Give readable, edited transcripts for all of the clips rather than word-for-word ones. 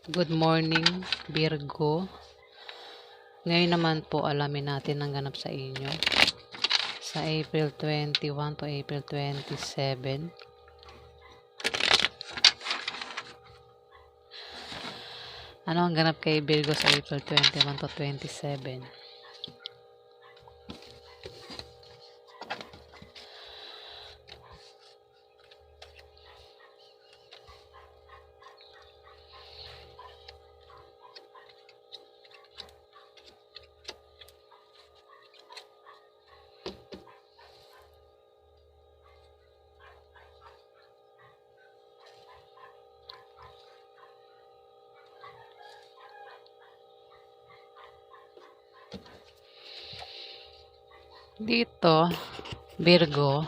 Good morning, Virgo. Ngayon naman po alamin natin ang ganap sa inyo sa April 21 to April 27. Ano ang ganap kay Virgo sa April 21 to 27? Dito, Virgo,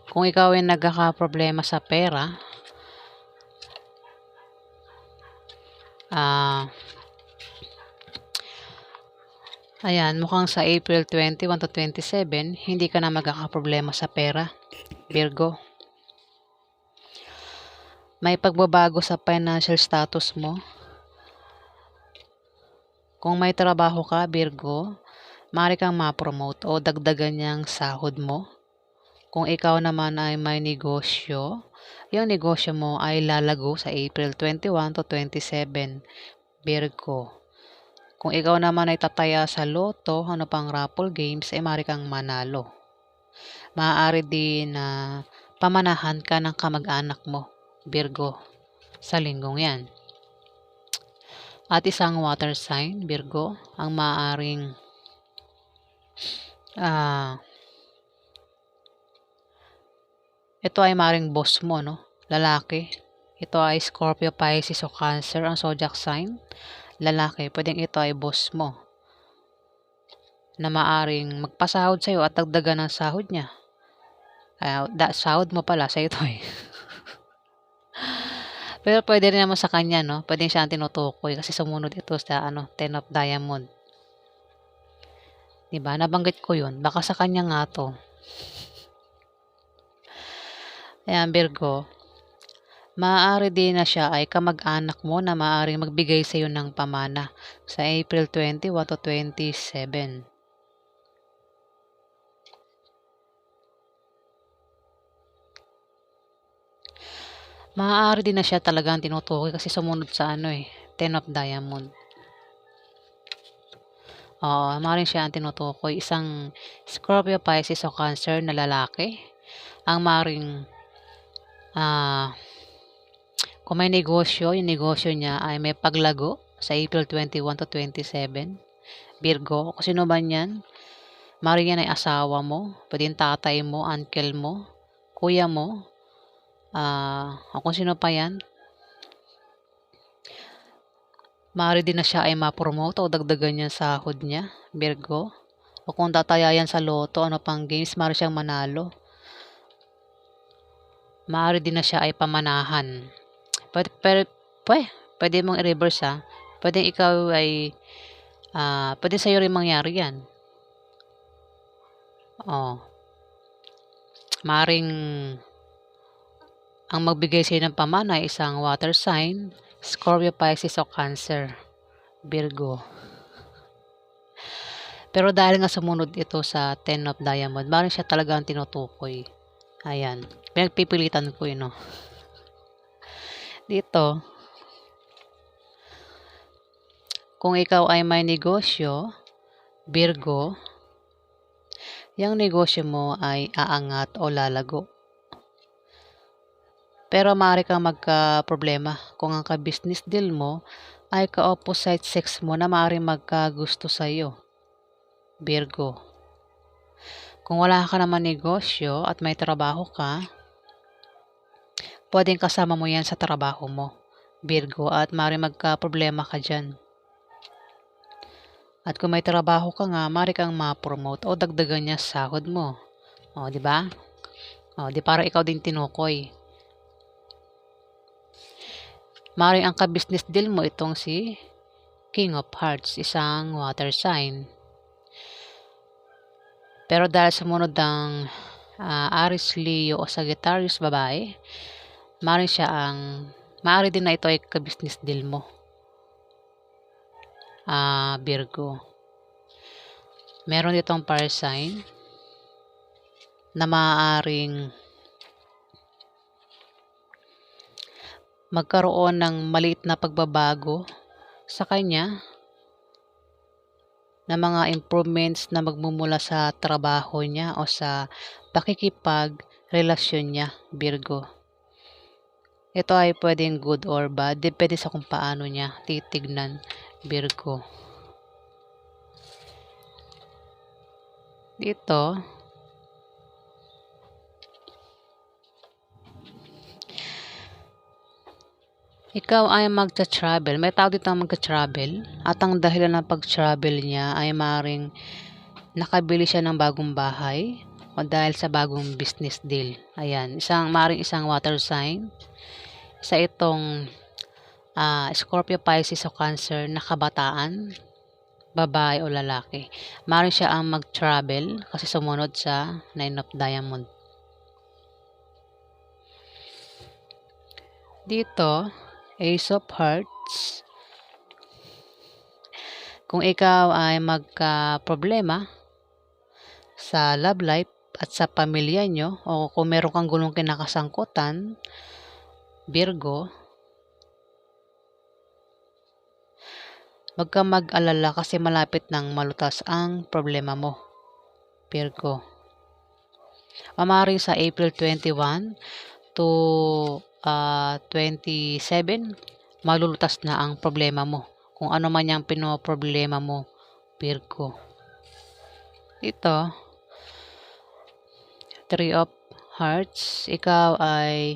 kung ikaw ay nagkakaproblema sa pera, ayan, mukhang sa April 21 to 27, hindi ka na magkakaproblema sa pera, Virgo. May pagbabago sa financial status mo. Kung may trabaho ka, Virgo, maaari kang ma-promote o dagdagan niyang sahod mo. Kung ikaw naman ay may negosyo, yung negosyo mo ay lalago sa April 21 to 27, Virgo. Kung ikaw naman ay tataya sa loto, ano pang raffle games, ay maaari kang manalo. Maaari din na pamanahan ka ng kamag-anak mo, Virgo, sa linggong yan. At isang water sign, Virgo, ang maaaring ito ay maaaring boss mo, no? Lalaki. Ito ay Scorpio, Pisces o Cancer ang zodiac sign. Lalaki, pwedeng ito ay boss mo na maaring magpasahod sa'yo at dagdagan ng sahod niya. Sahod mo pala sa ito eh. Pero pwede rin naman sa kanya, no? Pwede siya ang tinutukoy kasi sumunod ito sa Ten of Diamond. Diba? Nabanggit ko yun. Baka sa kanya nga to. Ayan, Virgo. Maaari din na siya ay kamag-anak mo na maaaring magbigay sa iyo ng pamana sa April 21 to 27. Maaari din na siya talagang tinutukoy kasi sumunod sa Ten of Diamond. Oo, maaaring siya ang tinutukoy. Isang Scorpio, Pisces o Cancer na lalaki ang maaaring kung may negosyo, yung negosyo niya ay may paglago sa April 21 to 27. Virgo, kung sino ba yan? Maaaring yan ay asawa mo, pwedeng tatay mo, uncle mo, kuya mo, o kung sino pa yan. Maaari din na siya ay ma-promote o dagdagan niya sahod niya, Virgo. O kung tataya yan sa loto, ano pang games, maaari siyang manalo. Maaari din na siya ay pamanahan. Pwede mong i-reverse ha. Pwede ikaw ay, pwede sa'yo rin mangyari yan. Maaring ang magbigay sa'yo ng pamana ay isang water sign, Scorpio, Pisces o Cancer, Virgo. Pero dahil nga sumunod ito sa Ten of Diamond, maaring siya talaga ang tinutukoy. Ayan. Pinagpipilitan ko yun, no? Dito, kung ikaw ay may negosyo, Virgo, yung negosyo mo ay aangat o lalago. Pero maaari kang magka-problema kung ang ka-business deal mo ay ka-opposite sex mo na maaari magkagusto sa iyo, Virgo. Kung wala ka naman negosyo at may trabaho ka, pwedeng kasama mo yan sa trabaho mo, Virgo, at maaari magka-problema ka dyan. At kung may trabaho ka nga, maaari kang ma-promote o dagdagan niya sahod mo. O, di ba? O, di para ikaw din tinukoy. Maaari ang ka-business deal mo itong si King of Hearts, isang water sign. Pero dahil sumunod ng Aries, Leo o Sagittarius babae, maaari din na ito ay ka-business deal mo. Virgo. Meron ditong fire sign na maaaring magkaroon ng maliit na pagbabago sa kanya, na mga improvements na magmumula sa trabaho niya o sa pakikipagrelasyon niya, Virgo. Ito ay pwedeng good or bad, depende sa kung paano niya titignan, Virgo. Dito, ikaw ay magta-travel. May tao dito ang magta-travel. At ang dahilan ng pag-travel niya ay maaaring nakabili siya ng bagong bahay o dahil sa bagong business deal. Ayan. Maaaring isang water sign. Isa itong Scorpio, Pisces o Cancer na kabataan, babae o lalaki. Maaaring siya ang mag-travel kasi sumunod sa Nine of Diamond. Dito, Ace of Hearts. Kung ikaw ay magka-problema sa love life at sa pamilya nyo, o kung meron kang gulong kinakasangkutan, Virgo, wag kang mag-alala kasi malapit nang malutas ang problema mo, Virgo. Maaaring sa April 21 to 27, malulutas na ang problema mo. Kung ano man yung pinoproblema mo, Virgo. Ito, Three of Hearts. Ikaw ay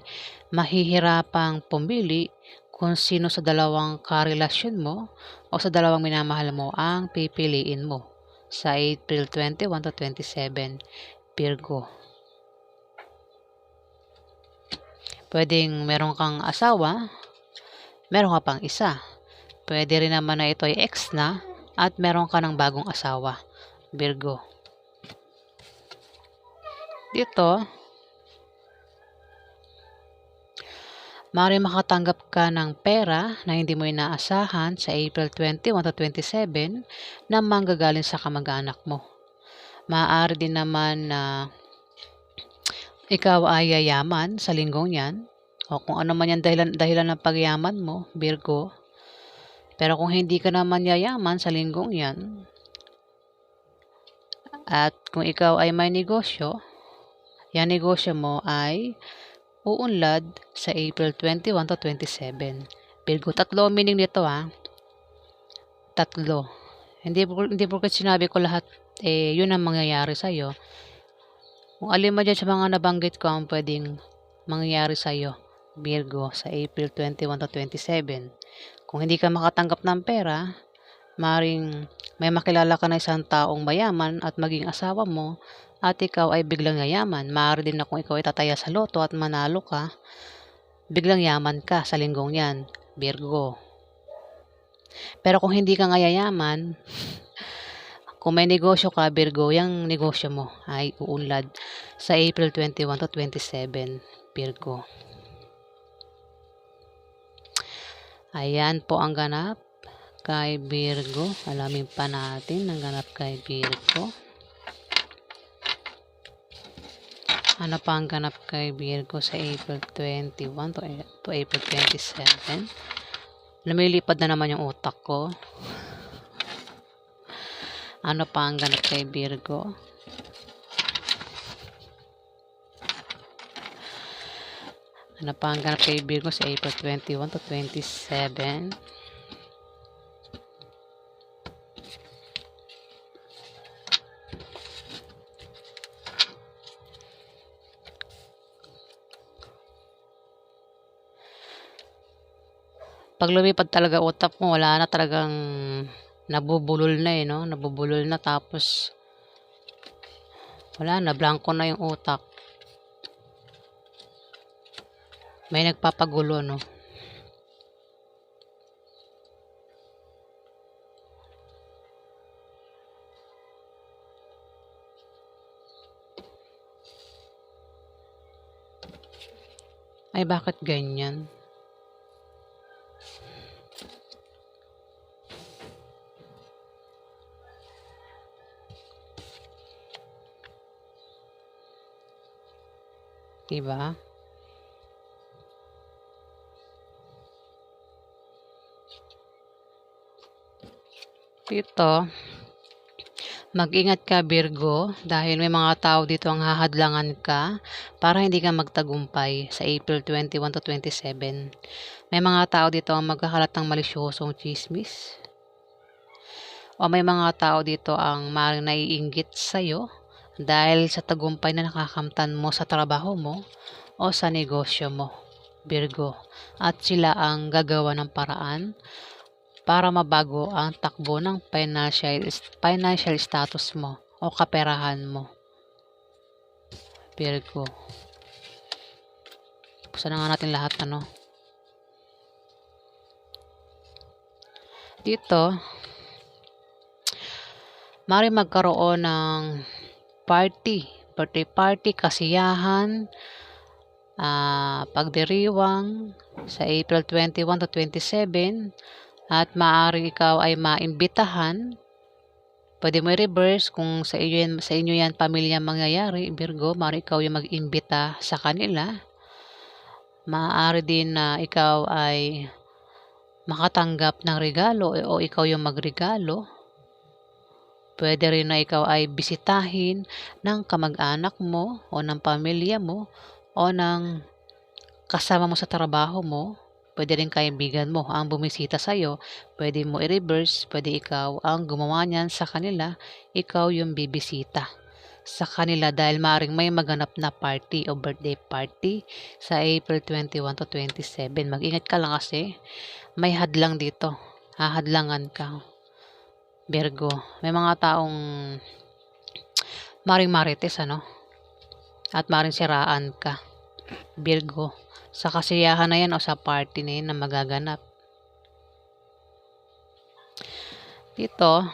mahihirapang pumili kung sino sa dalawang karelasyon mo o sa dalawang minamahal mo ang pipiliin mo sa April 21 to 27, Virgo. Pwedeng meron kang asawa, meron ka pang isa. Pwede rin naman na ito ay ex na at meron ka ng bagong asawa, Virgo. Dito, maaaring makatanggap ka ng pera na hindi mo inaasahan sa April 21 to 27 na manggagaling sa kamag-anak mo. Maaari din naman na ikaw ay yayaman sa linggong yan, o kung ano man yan dahilan ng pagyaman mo, Virgo. Pero kung hindi ka naman yayaman sa linggong yan, at kung ikaw ay may negosyo, yan negosyo mo ay uunlad sa April 21 to 27. Virgo, tatlo meaning nito Tatlo. Hindi porket sinabi ko lahat, yun ang mangyayari sa'yo. Kung alin man dyan sa mga nabanggit ko ang pwedeng mangyayari sa'yo, Virgo, sa April 21 to 27. Kung hindi ka makatanggap ng pera, maring may makilala ka na isang taong mayaman at maging asawa mo at ikaw ay biglang yayaman. Maaari din na kung ikaw ay tataya sa loto at manalo ka, biglang yaman ka sa linggong yan, Virgo. Pero kung hindi ka nga yayaman, kung may negosyo ka, Virgo, yung negosyo mo ay uunlad sa April 21 to 27, Virgo. Ayan po ang ganap kay Virgo. Alamin pa natin ang ganap kay Virgo. Ano pa ang ganap kay Virgo sa April 21 to April 27? Lumilipad na naman yung utak ko. Ano pa ang ganap kay Virgo? Ano pa ang ganap kay Virgo sa April 21 to 27? Pag lumipad talaga utak mo, wala na talagang nabubulol na no? Nabubulol na tapos wala na, blanco na yung utak. May nagpapagulo, no? Ay, bakit ganyan? 'Di ba? Dito, mag-ingat ka Virgo dahil may mga tao dito ang hahadlangan ka para hindi ka magtagumpay sa April 21 to 27. May mga tao dito ang magkakalat ng malisyosong tsismis o may mga tao dito ang maaaring naiinggit sa'yo dahil sa tagumpay na nakakamtan mo sa trabaho mo o sa negosyo mo, Virgo. At sila ang gagawa ng paraan para mabago ang takbo ng financial status mo o kaperahan mo, Virgo. Buksan na nga natin lahat, ano. Dito, maaari magkaroon ng birthday party, kasiyahan, pagdiriwang sa April 21 to 27 at maaaring ikaw ay maimbitahan. Pwede mo i-reverse kung sa inyo yan pamilya mangyayari, Virgo, maaari ikaw yung mag-imbita sa kanila. Maaari din na ikaw ay makatanggap ng regalo o ikaw yung magregalo. Pwede rin na ikaw ay bisitahin ng kamag-anak mo o ng pamilya mo o ng kasama mo sa trabaho mo. Pwede rin kaibigan mo ang bumisita sa'yo. Pwede mo i-reverse, pwede ikaw ang gumawa niyan sa kanila. Ikaw yung bibisita sa kanila dahil maaaring may maganap na party o birthday party sa April 21 to 27. Mag-ingat ka lang kasi may hadlang dito. Hahadlangan ka, Virgo. May mga taong maring marites, ano? At maring siraan ka, Virgo, sa kasiyahan na yan o sa party na yan na magaganap. Dito,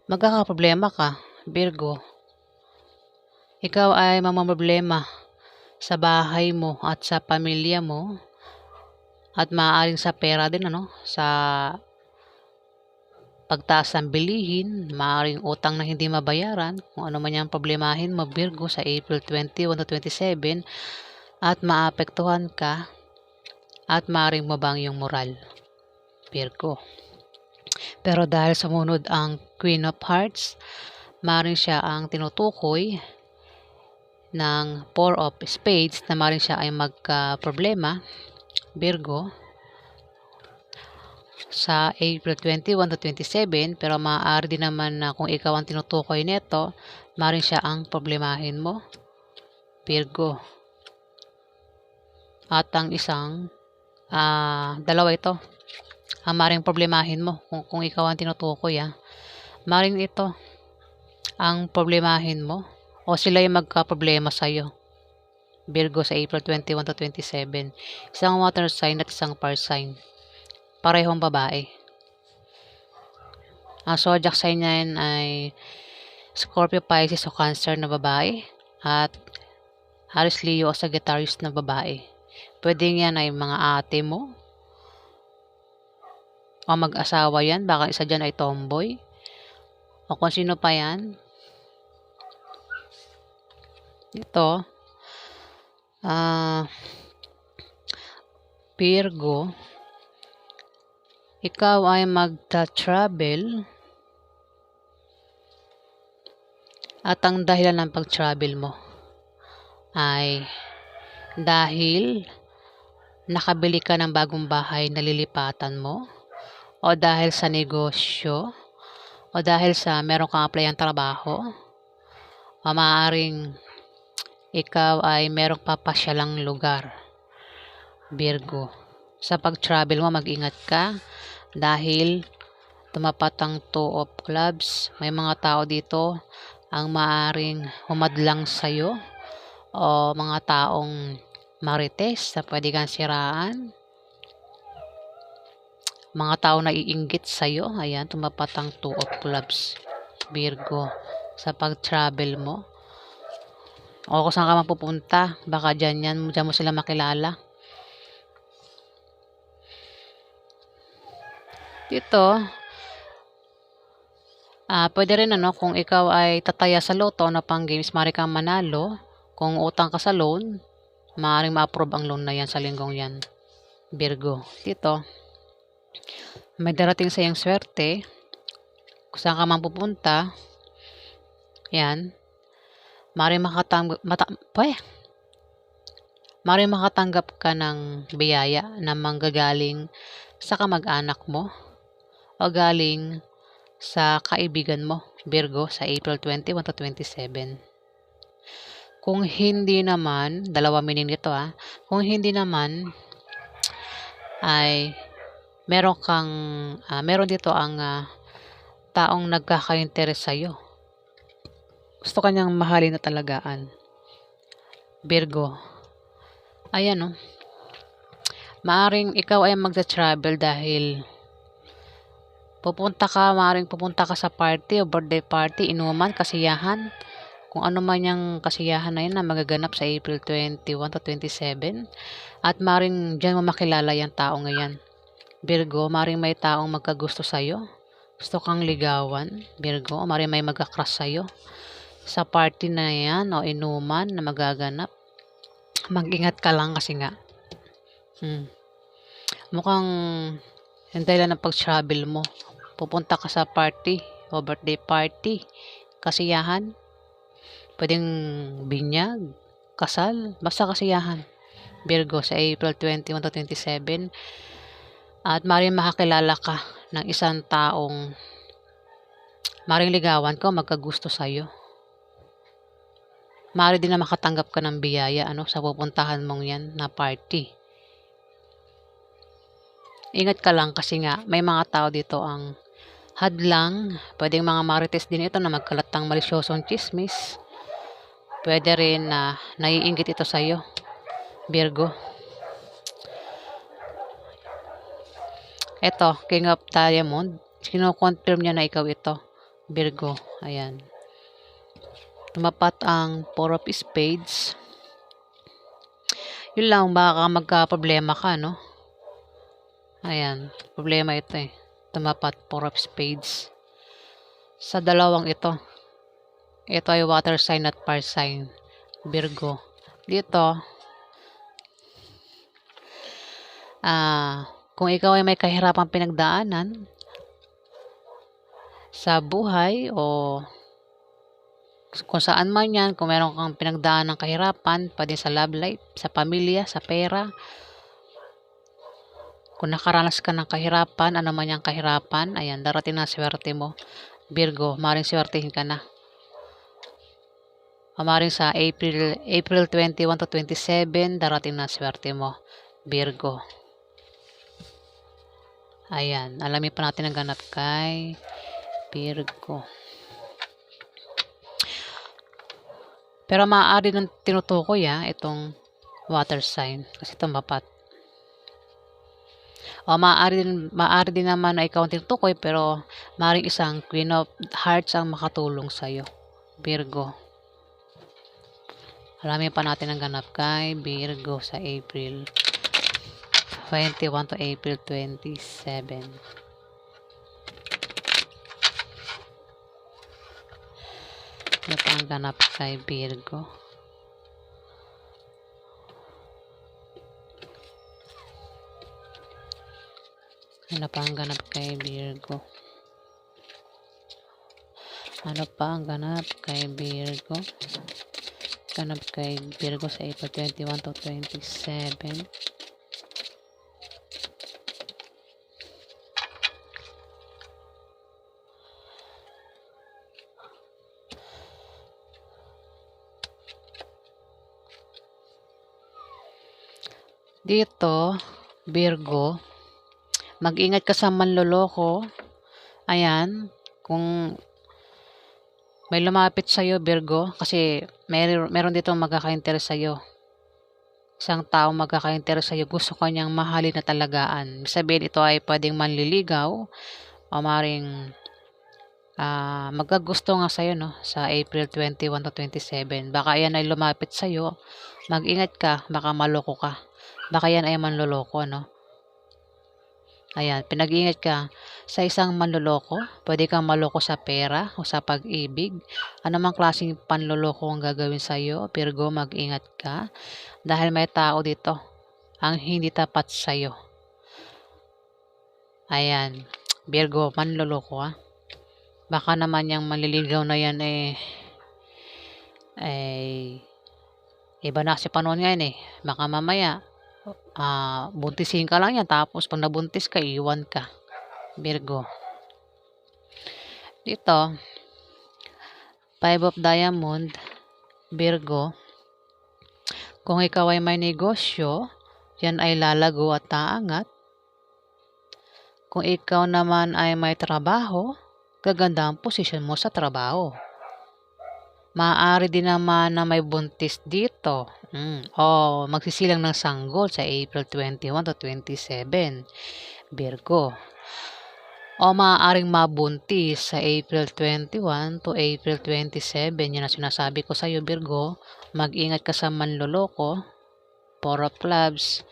magkakaproblema ka, Virgo. Ikaw ay mamamroblema sa bahay mo at sa pamilya mo at maaaring sa pera din, ano, sa pagtaas ng bilihin, maaaring utang na hindi mabayaran, kung ano man yung problemahin mo, Virgo, sa April 21 to 27 at maapektuhan ka at maaaring mabang yung moral, Virgo. Pero dahil sumunod ang Queen of Hearts, maaaring siya ang tinutukoy ng Four of Spades na maaaring siya ay magka-problema, Virgo, sa April 21 to 27, pero maaari din naman na kung ikaw ang tinutukoy nito, maaaring siya ang problemahin mo, Virgo. At ang isang, dalawa ito, ang maaaring problemahin mo kung ikaw ang tinutukoy, maaaring ito ang problemahin mo o sila yung magka-problema sa'yo, Virgo, sa April 21 to 27. Isang water sign at isang fire sign. Parehong babae. Ang zodiac sign niyan ay Scorpio, Pisces o Cancer na babae at Aries, Leo o Sagittarius na babae. Pwede yan ay mga ate mo o mag-asawa yan. Baka isa dyan ay tomboy o kung sino pa yan. Ito, Virgo, ikaw ay magta-travel at ang dahilan ng pag-travel mo ay dahil nakabili ka ng bagong bahay na lilipatan mo o dahil sa negosyo o dahil sa meron kang applyang trabaho o maaaring ikaw ay merong papasyalang lugar, Virgo. Sa pag-travel mo, mag-ingat ka dahil tumapat ang Two of Clubs. May mga tao dito ang maaaring humadlang sa'yo o mga taong marites na pwede kang siraan. Mga tao na iinggit sa'yo. Ayan, tumapat ang Two of Clubs, Virgo, sa pag-travel mo. O kung saan ka mapupunta, baka dyan mo sila makilala. Dito, Puwede rin ano, kung ikaw ay tataya sa loto na pang-games, maaari kang manalo. Kung utang ka sa loan, maaaring ma-approve ang loan na 'yan sa linggong 'yan, Virgo. Dito, may darating sa iyong swerte, kung saan ka man pupunta, 'yan, maaaring makatanggap ka ng biyaya na manggagaling sa kamag-anak mo o galing sa kaibigan mo, Virgo, sa April 21 to 27. Kung hindi naman, dalawa meaning nito kung hindi naman ay meron dito ang taong nagkaka-interes sa'yo. Gusto ka niyang mahalin na talagaan, Virgo. Ayan maaring ikaw ay magta-travel dahil maaaring pupunta ka sa party o birthday party, inuman, kasiyahan. Kung ano man yung kasiyahan na yun na magaganap sa April 21 to 27. At maaaring dyan mo makilala yung tao ngayon, Virgo. Maaaring may taong magkagusto sa'yo. Gusto kang ligawan, Virgo. Maaaring may magka-crush sa'yo sa party na yan o inuman na magaganap. Mag-ingat ka lang kasi nga. Mukhang yung dahilan ng pag-travel mo. Pupunta ka sa party o birthday party, kasiyahan. Pwedeng binyag, kasal, basta kasiyahan, Virgo, sa April 21 to 27. At maaaring makakilala ka ng isang taong maaaring ligawan ko, magkagusto sa'yo. Maaari din na makatanggap ka ng biyaya sa pupuntahan mong yan na party. Ingat ka lang kasi nga may mga tao dito ang hadlang. Pwedeng mga marites din ito na magkalat ng malisyosong chismis. Pwede rin na naiinggit ito sa'yo, Virgo. Ito, King of Diamond. Kino-confirm niya na ikaw ito, Virgo. Ayan. Tumapat ang Four of Spades. Yun lang, baka magka-problema ka, no? Ayan, problema ito Tumapat, Four of Spades. Sa dalawang ito ay water sign at fire sign, Virgo. Dito, kung ikaw ay may kahirapang pinagdaanan sa buhay o kung saan man yan, kung meron kang pinagdaan ng kahirapan, pwede sa love life, sa pamilya, sa pera. Kung nakaranas ka ng kahirapan, ano man yung kahirapan, ayan, darating na swerte mo, Virgo. Maring swertihin ka na. O maring sa April 21 to 27, darating na swerte mo, Virgo. Ayan, alamin pa natin ang ganap kay Virgo. Pero maaari nang tinutukoy itong water sign kasi tumapat. O maaari din naman na ikaw ang tinutukoy, pero maaaring isang Queen of Hearts ang makatulong sa'yo, Virgo. Alamin pa natin ang ganap kay Virgo sa April 21 to April 27. Ano pa ang ganap kay Virgo? Ano pa ang ganap kay Virgo? Ano pa ang ganap kay Virgo? Ganap kay Virgo sa April 21 to 27. Dito, Virgo, mag-ingat ka sa manloloko. Ayan, kung may lumapit sa'yo, Virgo, kasi meron dito magkaka-interest sa'yo. Isang tao magkaka-interest sa'yo, gusto ka niyang mahalin na talagaan. Sabihin, ito ay pwedeng manliligaw o maring magkagusto nga sa'yo sa April 21 to 27. Baka yan ay lumapit sa'yo. Mag-ingat ka, baka maloko ka. Baka yan ay manloloko, Ayan, pinag-iingat ka sa isang manloloko. Pwede kang maloko sa pera o sa pag-ibig. Anumang klaseng panloloko ang gagawin sa'yo, Virgo, mag-ingat ka. Dahil may tao dito ang hindi tapat sa'yo. Ayan, Virgo, manloloko Baka naman yung manliligaw na yan iba na kasi panahon ngayon Baka mamaya, buntisin ka lang yan tapos pag nabuntis ka, iwan ka, Virgo. Dito, Five of Diamond, Virgo. Kung ikaw ay may negosyo, yan ay lalago at taangat. Kung ikaw naman ay may trabaho, gaganda ang posisyon mo sa trabaho. Maaari din naman na may buntis dito. O magsisilang ng sanggol sa April 21 to 27, Virgo. O maaaring mabuntis sa April 21 to April 27. Yan ang sinasabi ko sa iyo, Virgo. Mag-ingat ka sa manloloko. Four of Clubs.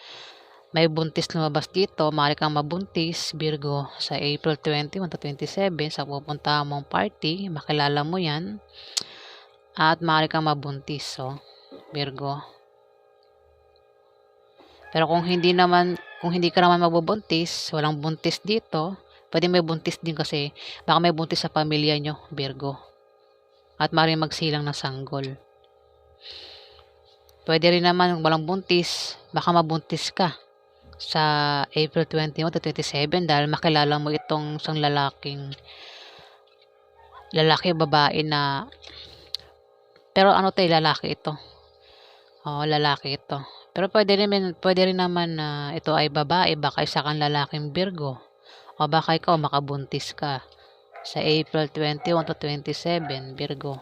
May buntis lumabas dito. Maaari kang mabuntis, Virgo, sa April 21 to 27 sa pupunta mong party. Makilala mo yan. At maaari kang mabuntis, Virgo. Pero kung hindi ka naman mabubuntis, walang buntis dito, pwede may buntis din kasi baka may buntis sa pamilya nyo, Virgo. At maaaring magsilang ng sanggol. Pwede rin naman walang buntis, baka mabuntis ka sa April 21 to 27 dahil makilala mo itong isang lalaki babae na pero lalaki ito. Lalaki ito. Pero pwede rin naman na ito ay babae, baka isa kang lalaking Virgo. O baka ikaw makabuntis ka sa April 21 to 27, Virgo.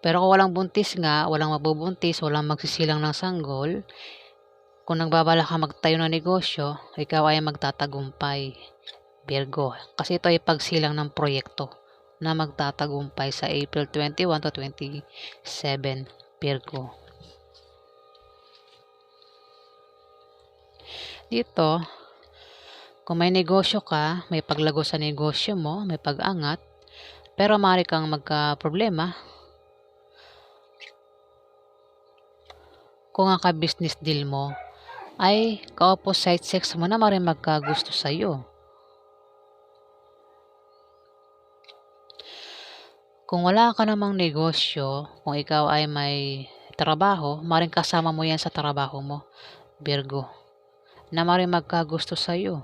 Pero kung walang buntis nga, walang mabubuntis, walang magsisilang ng sanggol, kung nagbabala ka magtayo ng negosyo, ikaw ay magtatagumpay, Virgo. Kasi ito ay pagsilang ng proyekto na magtatagumpay sa April 21 to 27, Virgo. Dito, kung may negosyo ka, may paglago sa negosyo mo, may pag-angat, pero maaari kang magka-problema kung ang ka-business deal mo ay ka-opposite sex mo na maaaring magkagusto sa iyo. Kung wala ka namang negosyo, kung ikaw ay may trabaho, maaaring kasama mo yan sa trabaho mo, Virgo, na maaaring magkagusto sa iyo.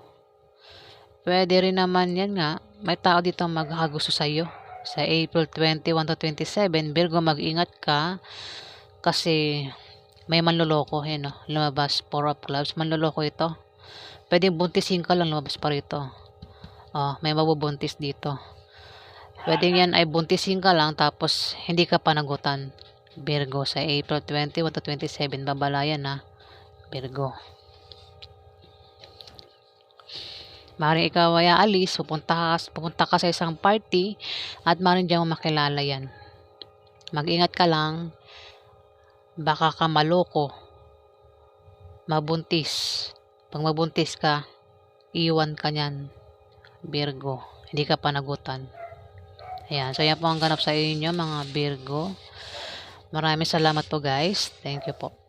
Pwede rin naman yan nga, may tao dito magkakagusto sa iyo sa April 21 to 27, Virgo, mag-ingat ka kasi may manloloko lumabas. Four of Clubs, manloloko ito. Pwedeng buntisin ka lang, lumabas pa rito. May mabubuntis dito. Pwedeng yan ay buntisin ka lang tapos hindi ka panagutan, Virgo, sa April 21 to 27, babalayan Virgo. Maaaring ikaw ay aalis, pupunta ka sa isang party at maaaring diyan mo makilala yan. Mag-ingat ka lang, baka ka maloko, mabuntis. Pag mabuntis ka, iwan ka niyan, Virgo. Hindi ka panagutan. Ayan. So, yan po ang ganap sa inyo, mga Virgo. Maraming salamat po, guys. Thank you po.